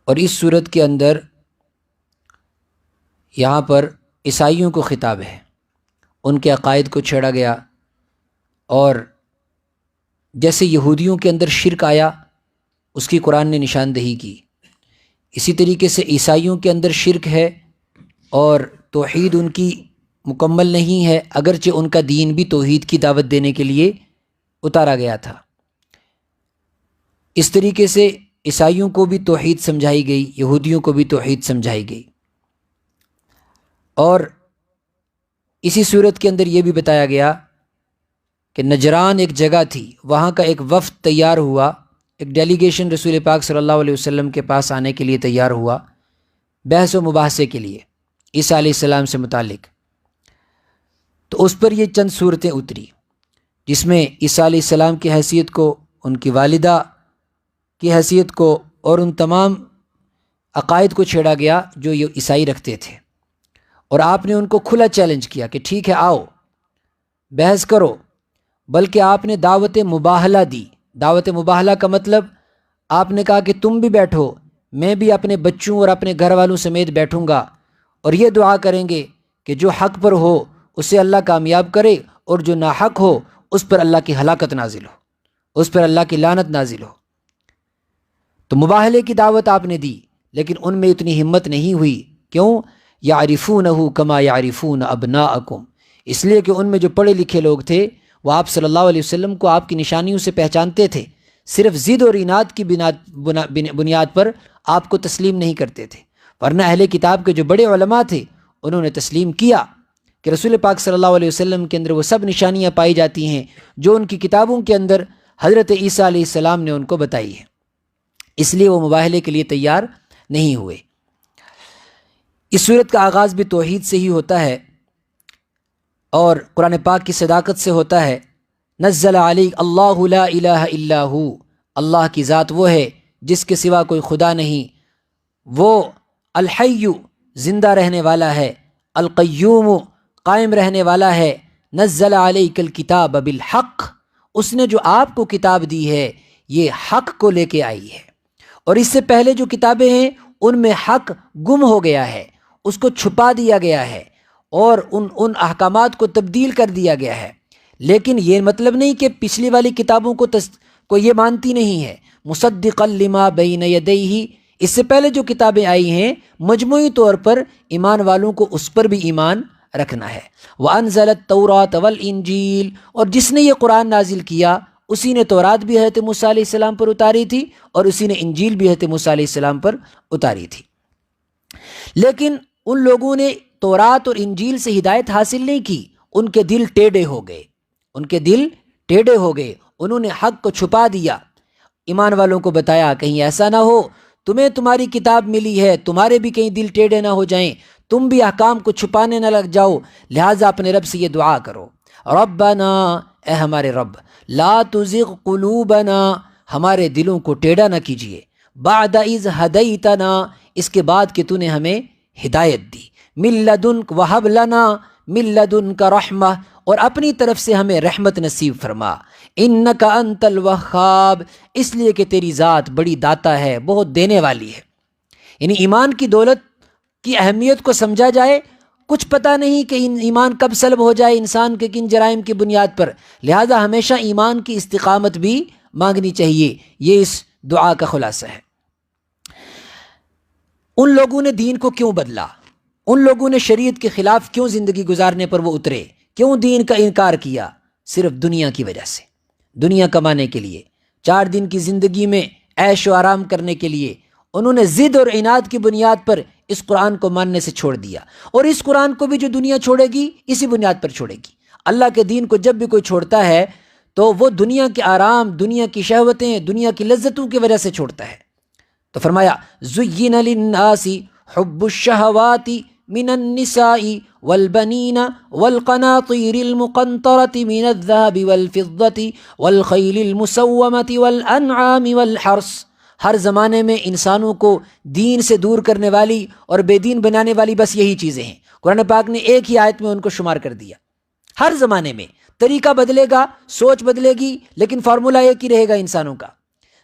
اور اس صورت کے اندر یہاں پر عیسائیوں کو خطاب ہے، ان کے عقائد کو چھیڑا گیا، اور جیسے یہودیوں کے اندر شرک آیا اس کی قرآن نے نشاندہی کی، اسی طریقے سے عیسائیوں کے اندر شرک ہے اور توحید ان کی مکمل نہیں ہے، اگرچہ ان کا دین بھی توحید کی دعوت دینے کے لیے اتارا گیا تھا۔ اس طریقے سے عیسائیوں کو بھی توحید سمجھائی گئی، یہودیوں کو بھی توحید سمجھائی گئی، اور اسی صورت کے اندر یہ بھی بتایا گیا کہ نجران ایک جگہ تھی، وہاں کا ایک وفد تیار ہوا، ایک ڈیلیگیشن رسول پاک صلی اللہ علیہ وسلم کے پاس آنے کے لیے تیار ہوا بحث و مباحثے کے لیے عیسیٰ علیہ السلام سے متعلق۔ تو اس پر یہ چند صورتیں اتری جس میں عیسیٰ علیہ السلام کی حیثیت کو، ان کی والدہ کی حیثیت کو اور ان تمام عقائد کو چھیڑا گیا جو یہ عیسائی رکھتے تھے، اور آپ نے ان کو کھلا چیلنج کیا کہ ٹھیک ہے آؤ بحث کرو، بلکہ آپ نے دعوت مباہلہ دی۔ دعوت مباہلہ کا مطلب آپ نے کہا کہ تم بھی بیٹھو، میں بھی اپنے بچوں اور اپنے گھر والوں سمیت بیٹھوں گا، اور یہ دعا کریں گے کہ جو حق پر ہو اسے اللہ کامیاب کرے، اور جو ناحق ہو اس پر اللہ کی ہلاکت نازل ہو، اس پر اللہ کی لعنت نازل ہو۔ تو مباہلے کی دعوت آپ نے دی، لیکن ان میں اتنی ہمت نہیں ہوئی۔ کیوں؟ یعرفونہ کما یعرفون ابناءکم، اس لیے کہ ان میں جو پڑھے لکھے لوگ تھے وہ آپ صلی اللہ علیہ وسلم کو آپ کی نشانیوں سے پہچانتے تھے، صرف ضد اور اناد کی بنیاد پر آپ کو تسلیم نہیں کرتے تھے، ورنہ اہل کتاب کے جو بڑے علماء تھے انہوں نے تسلیم کیا کہ رسول پاک صلی اللہ علیہ وسلم کے اندر وہ سب نشانیاں پائی جاتی ہیں جو ان کی کتابوں کے اندر حضرت عیسیٰ علیہ السلام نے ان کو بتائی ہے، اس لیے وہ مباہلے کے لیے تیار نہیں ہوئے۔ اس صورت کا آغاز بھی توحید سے ہی ہوتا ہے اور قرآن پاک کی صداقت سے ہوتا ہے۔ نزل علیک اللہ لا الہ الا ہو، اللہ کی ذات وہ ہے جس کے سوا کوئی خدا نہیں، وہ الحی زندہ رہنے والا ہے، القیوم قائم رہنے والا ہے، نزل علیک الکتاب بالحق، اس نے جو آپ کو کتاب دی ہے یہ حق کو لے کے آئی ہے، اور اس سے پہلے جو کتابیں ہیں ان میں حق گم ہو گیا ہے، اس کو چھپا دیا گیا ہے اور ان احکامات کو تبدیل کر دیا گیا ہے۔ لیکن یہ مطلب نہیں کہ پچھلی والی کتابوں کو یہ مانتی نہیں ہے۔ مصدقا لما بین یدیہ، اس سے پہلے جو کتابیں آئی ہیں مجموعی طور پر ایمان والوں کو اس پر بھی ایمان رکھنا ہے۔ وانزل التوراۃ والانجیل، اور جس نے یہ قرآن نازل کیا اسی نے تورات بھی حضرت موسیٰ علیہ السلام پر اتاری تھی اور اسی نے انجیل بھی حضرت موسیٰ علیہ السلام پر اتاری تھی۔ لیکن ان لوگوں نے تورات اور انجیل سے ہدایت حاصل نہیں کی، ان کے دل ٹیڑھے ہو گئے، ان کے دل ٹیڑھے ہو گئے، انہوں نے حق کو چھپا دیا۔ ایمان والوں کو بتایا کہیں ایسا نہ ہو تمہیں تمہاری کتاب ملی ہے، تمہارے بھی کہیں دل ٹیڑھے نہ ہو جائیں، تم بھی احکام کو چھپانے نہ لگ جاؤ، لہٰذا اپنے رب سے یہ دعا کرو، ربنا، اے ہمارے رب، لا تزغ قلوبنا، ہمارے دلوں کو ٹیڑھا نہ کیجیے، بعد اذ ہدیتنا، اس کے بعد کہ تو نے ہمیں ہدایت دی، من لدنک وہب لنا من لدنک رحمہ، اور اپنی طرف سے ہمیں رحمت نصیب فرما، انک انت الوہاب، اس لیے کہ تیری ذات بڑی داتا ہے، بہت دینے والی ہے۔ یعنی ایمان کی دولت کی اہمیت کو سمجھا جائے، کچھ پتہ نہیں کہ ایمان کب سلب ہو جائے انسان کے کن جرائم کی بنیاد پر، لہذا ہمیشہ ایمان کی استقامت بھی مانگنی چاہیے۔ یہ اس دعا کا خلاصہ ہے۔ ان لوگوں نے دین کو کیوں بدلا؟ ان لوگوں نے شریعت کے خلاف کیوں زندگی گزارنے پر وہ اترے؟ کیوں دین کا انکار کیا؟ صرف دنیا کی وجہ سے، دنیا کمانے کے لیے، 4 دن کی زندگی میں عیش و آرام کرنے کے لیے انہوں نے ضد اور عناد کی بنیاد پر اس قرآن کو ماننے سے چھوڑ دیا، اور اس قرآن کو بھی جو دنیا چھوڑے گی اسی بنیاد پر چھوڑے گی۔ اللہ کے دین کو جب بھی کوئی چھوڑتا ہے تو وہ دنیا کے آرام، دنیا کی شہوتیں، دنیا کی لذتوں کی وجہ سے چھوڑتا ہے۔ تو فرمایا زُيِّنَ لِلنَّاسِ حُبُّ الشَّهَوَاتِ من النساء والبنين والقناطير المقنطرة من الذهب والفضة والخيل المسومة والأنعام والحرث، ہر زمانے میں انسانوں کو دین سے دور کرنے والی اور بے دین بنانے والی بس یہی چیزیں ہیں۔ قرآن پاک نے ایک ہی آیت میں ان کو شمار کر دیا۔ ہر زمانے میں طریقہ بدلے گا، سوچ بدلے گی، لیکن فارمولہ ایک ہی رہے گا انسانوں کا۔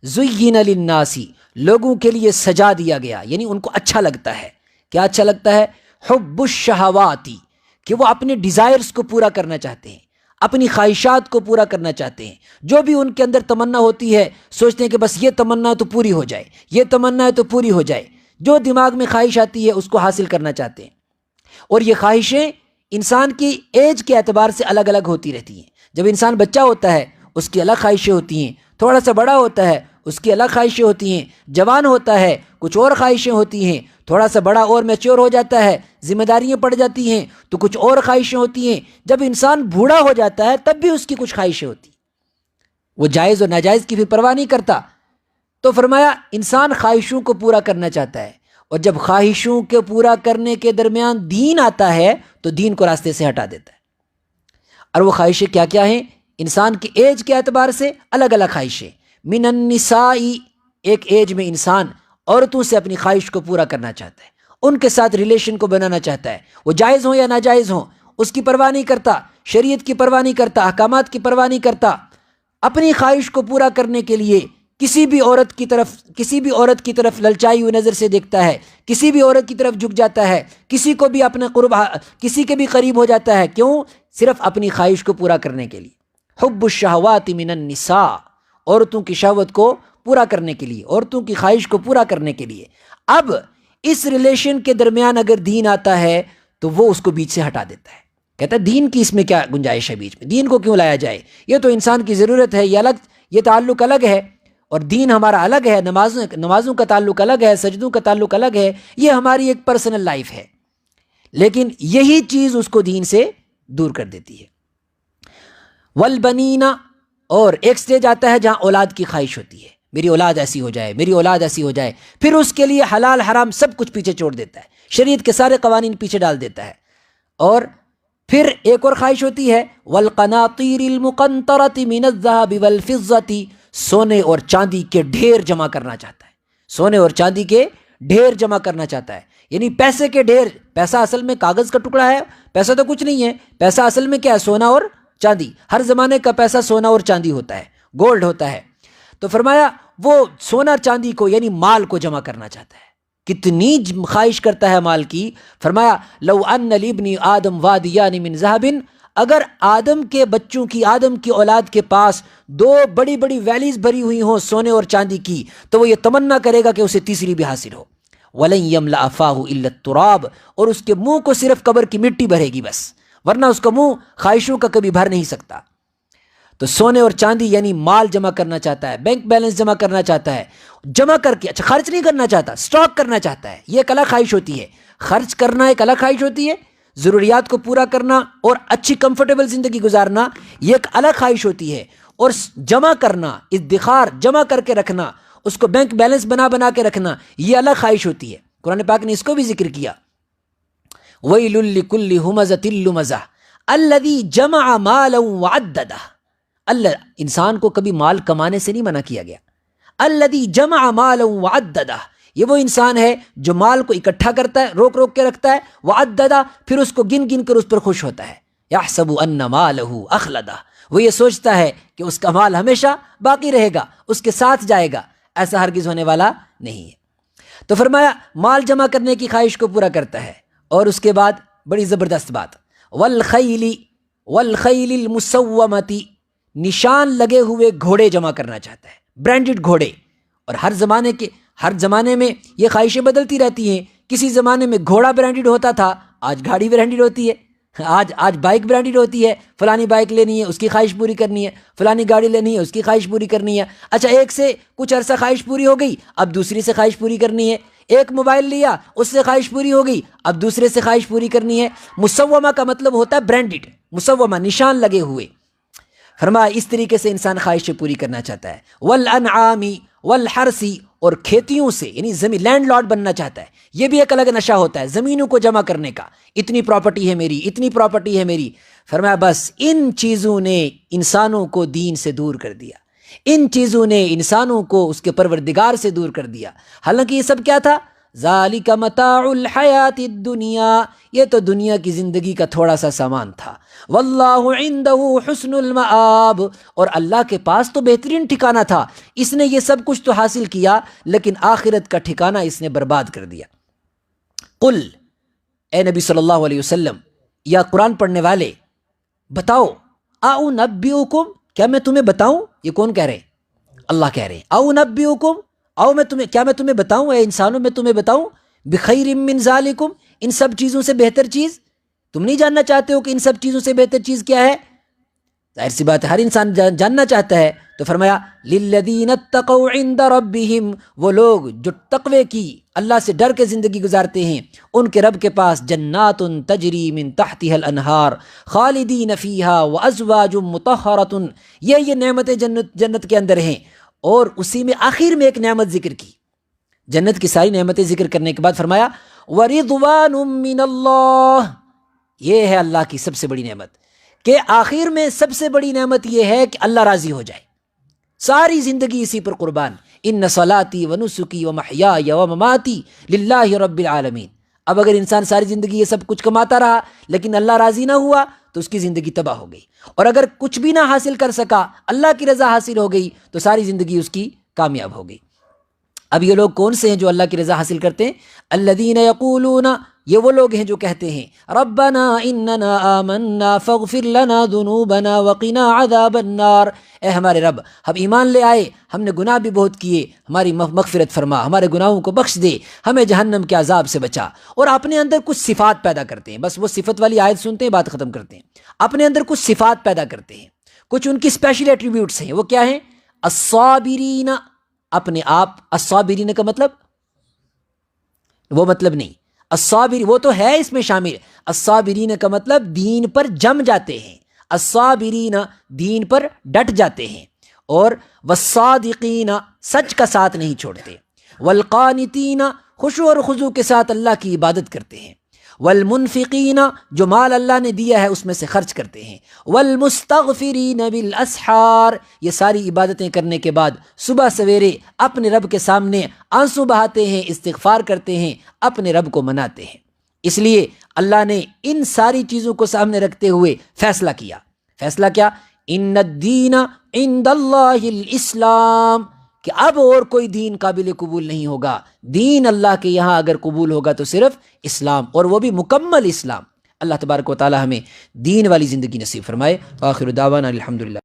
زُيِّنَ لِلنَّاسِ لوگوں کے لیے سجا دیا گیا، یعنی ان کو اچھا لگتا ہے. کیا اچھا لگتا ہے؟ حب الشہواتی، کہ وہ اپنے ڈیزائرز کو پورا کرنا چاہتے ہیں، اپنی خواہشات کو پورا کرنا چاہتے ہیں. جو بھی ان کے اندر تمنا ہوتی ہے سوچتے ہیں کہ بس یہ تمنا تو پوری ہو جائے، یہ تمنا ہے تو پوری ہو جائے. جو دماغ میں خواہش آتی ہے اس کو حاصل کرنا چاہتے ہیں. اور یہ خواہشیں انسان کی ایج کے اعتبار سے الگ الگ ہوتی رہتی ہیں. جب انسان بچہ ہوتا ہے اس کی الگ خواہشیں ہوتی ہیں، تھوڑا سا بڑا ہوتا ہے اس کی الگ خواہشیں ہوتی ہیں، جوان ہوتا ہے کچھ اور خواہشیں ہوتی ہیں، تھوڑا سا بڑا اور میچور ہو جاتا ہے، ذمہ داریاں پڑ جاتی ہیں تو کچھ اور خواہشیں ہوتی ہیں. جب انسان بوڑھا ہو جاتا ہے تب بھی اس کی کچھ خواہشیں ہوتی ہیں، وہ جائز اور ناجائز کی پھر پرواہ نہیں کرتا. تو فرمایا انسان خواہشوں کو پورا کرنا چاہتا ہے، اور جب خواہشوں کے پورا کرنے کے درمیان دین آتا ہے تو دین کو راستے سے ہٹا دیتا ہے. اور وہ خواہشیں کیا کیا ہیں؟ انسان کی ایج کے اعتبار سے الگ الگ خواہشیں. من النساء، ایک ایج میں انسان عورتوں سے اپنی خواہش کو پورا کرنا چاہتا ہے، ان کے ساتھ ریلیشن کو بنانا چاہتا ہے، وہ جائز ہوں یا ناجائز ہوں اس کی پرواہ نہیں کرتا، شریعت کی پرواہ نہیں کرتا، احکامات کی پرواہ نہیں کرتا. اپنی خواہش کو پورا کرنے کے لیے کسی بھی عورت کی طرف للچائی ہوئی نظر سے دیکھتا ہے، کسی بھی عورت کی طرف جھک جاتا ہے، کسی کو بھی اپنے کسی کے بھی قریب ہو جاتا ہے. کیوں؟ صرف اپنی خواہش کو پورا کرنے کے لیے. حب الشہوات من النساء، عورتوں کی شہوت کو پورا کرنے کے لیے، عورتوں کی خواہش کو پورا کرنے کے لیے. اب اس ریلیشن کے درمیان اگر دین آتا ہے تو وہ اس کو بیچ سے ہٹا دیتا ہے. کہتا ہے دین کی اس میں کیا گنجائش ہے، بیچ میں دین کو کیوں لایا جائے؟ یہ تو انسان کی ضرورت ہے، یہ تعلق الگ ہے، اور دین ہمارا الگ ہے. نمازوں کا تعلق الگ ہے، سجدوں کا تعلق الگ ہے، یہ ہماری ایک پرسنل لائف ہے. لیکن یہی چیز اس کو دین سے دور کر دیتی ہے. والبنین، اور ایک سٹیج آتا ہے جہاں اولاد کی خواہش ہوتی ہے، میری اولاد ایسی ہو جائے، میری اولاد ایسی ہو جائے. پھر اس کے لیے حلال حرام سب کچھ پیچھے چھوڑ دیتا ہے، شریعت کے سارے قوانین پیچھے ڈال دیتا ہے. اور پھر ایک اور خواہش ہوتی ہے والقناطیر المقنطرۃ من الذهب والفضۃ، سونے اور چاندی کے ڈھیر جمع کرنا چاہتا ہے، سونے اور چاندی کے ڈھیر جمع کرنا چاہتا ہے. یعنی پیسے کے ڈھیر. پیسہ اصل میں کاغذ کا ٹکڑا ہے، پیسہ تو کچھ نہیں ہے. پیسہ اصل میں کیا ہے؟ سونا اور چاندی. ہر زمانے کا پیسہ سونا اور چاندی ہوتا ہے، گولڈ ہوتا ہے. تو فرمایا وہ سونا چاندی کو یعنی مال کو جمع کرنا چاہتا ہے. کتنی خواہش کرتا ہے مال کی. فرمایا لو ان لابن آدم وادیان من ذهب، اگر آدم کے بچوں کی، آدم کی اولاد کے پاس دو بڑی بڑی ویلیز بھری ہوئی ہوں سونے اور چاندی کی، تو وہ یہ تمنا کرے گا کہ اسے تیسری بھی حاصل ہو. وَلَن يَمْلَأَ فَاهُ إِلَّا التُّرَابُ، اور اس کے منہ کو صرف قبر کی مٹی بھرے گی بس، ورنہ اس کا منہ خواہشوں کا کبھی بھر نہیں سکتا. تو سونے اور چاندی یعنی مال جمع کرنا چاہتا ہے، بینک بیلنس جمع کرنا چاہتا ہے، جمع کر کے اچھا خرچ نہیں کرنا چاہتا، سٹاک کرنا چاہتا ہے. یہ ایک الگ خواہش ہوتی ہے. خرچ کرنا ایک الگ خواہش ہوتی ہے، ضروریات کو پورا کرنا اور اچھی کمفرٹیبل زندگی گزارنا یہ ایک الگ خواہش ہوتی ہے. اور جمع کرنا، ادخار جمع کر کے رکھنا، اس کو بینک بیلنس بنا کے رکھنا، یہ الگ خواہش ہوتی ہے. قرآن پاک نے اس کو بھی ذکر کیا. وَيْلٌ لِّكُلِّ هُمَزَةٍ لُّمَزَةٍ الَّذِي جَمَعَ مَالًا وَعَدَّدَهُ. انسان کو کبھی مال کمانے سے نہیں منع کیا گیا. الَّذِي جَمَعَ مَالًا وَعَدَّدَهُ، یہ وہ انسان ہے جو مال کو اکٹھا کرتا ہے، روک کے رکھتا ہے. وَعَدَّدَهُ، پھر اس کو گن کر اس پر خوش ہوتا ہے. يَحْسَبُ أَنَّ مَالَهُ أَخْلَدَهُ، وہ یہ سوچتا ہے کہ اس کا مال ہمیشہ باقی رہے گا، اس کے ساتھ جائے گا. ایسا ہرگز ہونے والا نہیں ہے. تو فرمایا مال جمع کرنے کی خواہش کو پورا کرتا ہے. اور اس کے بعد بڑی زبردست بات، والخیل المسومۃ، نشان لگے ہوئے گھوڑے جمع کرنا چاہتا ہے، برانڈڈ گھوڑے. اور ہر زمانے میں یہ خواہشیں بدلتی رہتی ہیں. کسی زمانے میں گھوڑا برانڈڈ ہوتا تھا، آج گاڑی برانڈڈ ہوتی ہے، آج بائک برانڈڈ ہوتی ہے. فلانی بائک لینی ہے اس کی خواہش پوری کرنی ہے، فلانی گاڑی لینی ہے اس کی خواہش پوری کرنی ہے. اچھا ایک سے کچھ عرصہ خواہش پوری ہو گئی، اب دوسری سے خواہش پوری کرنی ہے. ایک موبائل لیا اس سے خواہش پوری ہو گئی، اب دوسرے سے خواہش پوری کرنی ہے. مسومہ کا مطلب ہوتا ہے برانڈڈ، مسومہ نشان لگے ہوئے. فرمایا اس طریقے سے انسان خواہشیں پوری کرنا چاہتا ہے. والانعام والحرث، اور کھیتیوں سے یعنی زمین، لینڈ لارڈ بننا چاہتا ہے. یہ بھی ایک الگ نشہ ہوتا ہے زمینوں کو جمع کرنے کا. اتنی پراپرٹی ہے میری، اتنی پراپرٹی ہے میری. فرمایا بس ان چیزوں نے انسانوں کو دین سے دور کر دیا، ان چیزوں نے انسانوں کو اس کے پروردگار سے دور کر دیا. حالانکہ یہ سب کیا تھا؟ ذالک متاع الحیات الدنیا، یہ تو دنیا کی زندگی کا تھوڑا سا سامان تھا، واللہ عندہ حسن المآب، اور اللہ کے پاس تو بہترین ٹھکانہ تھا، اس نے یہ سب کچھ تو حاصل کیا لیکن آخرت کا ٹھکانہ اس نے برباد کر دیا۔ قل، اے نبی صلی اللہ علیہ وسلم یا قرآن پڑھنے والے بتاؤ، اعنبئکم، کیا میں تمہیں بتاؤں؟ یہ کون کہہ رہے ہیں؟ اللہ کہہ رہے ہیں اعنبئکم، کیا میں تمہیں بتاؤں، اے انسانوں میں تمہیں بتاؤں، بخیر من ذالکم، ان سب چیزوں سے بہتر چیز؟ تم نہیں جاننا چاہتے ہو کہ ان سب چیزوں سے بہتر چیز کیا ہے؟ ظاہر سی بات ہے ہر انسان جاننا چاہتا ہے، تو فرمایا للذین اتقوا عند ربہم، وہ لوگ جو تقوی کی، اللہ سے ڈر کے زندگی گزارتے ہیں، ان کے رب کے پاس جنات تجری من تحتها الانہار خالدین فیہا وازواج مطہرۃ، یہ نعمتیں جنت کے اندر ہیں، اور اسی میں آخر میں ایک نعمت ذکر کی، جنت کی ساری نعمتیں ذکر کرنے کے بعد فرمایا ورضوان من اللہ، یہ ہے اللہ کی سب سے بڑی نعمت، کہ آخر میں سب سے بڑی نعمت یہ ہے کہ اللہ راضی ہو جائے، ساری زندگی اسی پر قربان، ان صلاتی و نسکی و محیای و مماتی للہ رب العالمین۔ اب اگر انسان ساری زندگی یہ سب کچھ کماتا رہا لیکن اللہ راضی نہ ہوا تو اس کی زندگی تباہ ہو گئی، اور اگر کچھ بھی نہ حاصل کر سکا، اللہ کی رضا حاصل ہو گئی تو ساری زندگی اس کی کامیاب ہو گئی۔ اب یہ لوگ کون سے ہیں جو اللہ کی رضا حاصل کرتے ہیں؟ الذین یقولون، یہ وہ لوگ ہیں جو کہتے ہیں ربنا اننا آمنا فاغفر لنا ذنوبنا وقنا عذاب النار، اے ہمارے رب ہم ایمان لے آئے، ہم نے گناہ بھی بہت کیے، ہماری مغفرت فرما، ہمارے گناہوں کو بخش دے، ہمیں جہنم کے عذاب سے بچا۔ اور اپنے اندر کچھ صفات پیدا کرتے ہیں، بس وہ صفت والی آیت سنتے ہیں بات ختم کرتے ہیں، اپنے اندر کچھ صفات پیدا کرتے ہیں، کچھ ان کی اسپیشل ایٹریبیوٹس ہیں، وہ کیا ہیں؟ الصابرین، اپنے آپ، الصابرین کا مطلب وہ مطلب نہیں، الصابر وہ تو ہے اس میں شامل، الصابرین کا مطلب دین پر جم جاتے ہیں، الصابرین دین پر ڈٹ جاتے ہیں، اور والصادقین سچ کا ساتھ نہیں چھوڑتے، والقانتین خشوع اور خضوع کے ساتھ اللہ کی عبادت کرتے ہیں، والمنفقین جو مال اللہ نے دیا ہے اس میں سے خرچ کرتے ہیں، والمستغفرین بالاسحار، یہ ساری عبادتیں کرنے کے بعد صبح سویرے اپنے رب کے سامنے آنسو بہاتے ہیں، استغفار کرتے ہیں، اپنے رب کو مناتے ہیں۔ اس لیے اللہ نے ان ساری چیزوں کو سامنے رکھتے ہوئے فیصلہ کیا، فیصلہ کیا؟ ان الدین عند اللہ الاسلام، کہ اب اور کوئی دین قابل قبول نہیں ہوگا، دین اللہ کے یہاں اگر قبول ہوگا تو صرف اسلام، اور وہ بھی مکمل اسلام۔ اللہ تبارک و تعالی ہمیں دین والی زندگی نصیب فرمائے۔ آخر دعوانا الحمدللہ۔